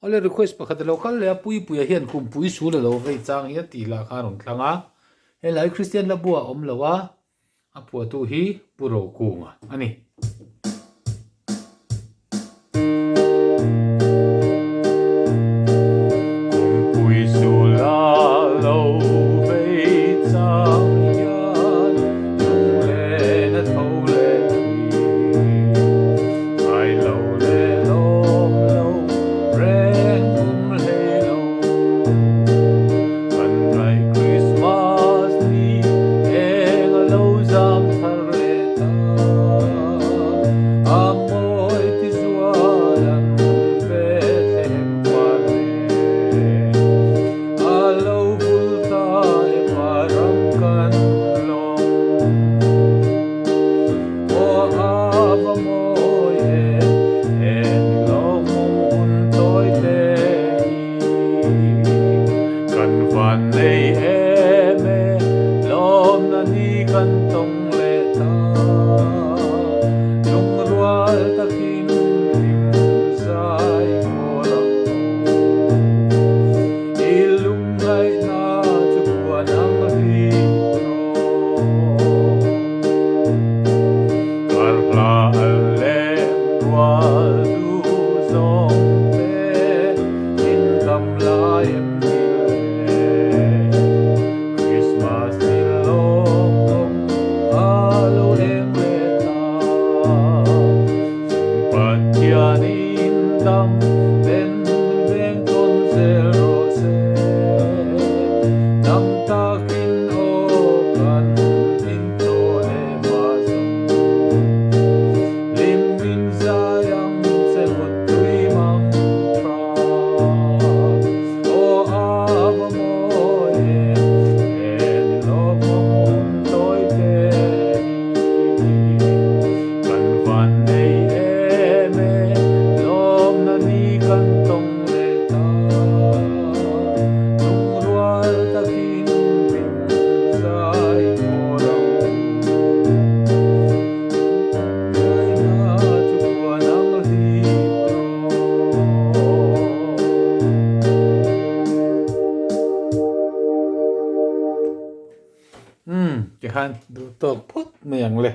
ole request pakhat local le pui hian kumpui su le lo vei chang hi ti la kha rong thlanga helai Christian la bua om lawa a Phuahtu hi Rokunga ani kumpui su la lo vei chang hian lung le na tho le ai lo le lo lo reng le lo kan rai Christmas ni eng a lo zam thar le ta amoi ti zualan Bethlehem pare a lo vul ta e parang kan long o ava moi en lo mun toi te kan van nei eme lom na ni kan tong le ta lung rual takin lim sai molang ilung ngai na chuan ang ri karla alem rual du zong pe in kam lai em Christmas ni long alo em le ta patian in dam ben ben con zero se nam takin o kan in to le ma lim min sayang se mut tui mang tra o ava moi en lo mon toi te kan van nei eme lom na ni kan tong le ta lung rual takin pin sai molang ngai na chuan ang ri cái han du tok phut mèng le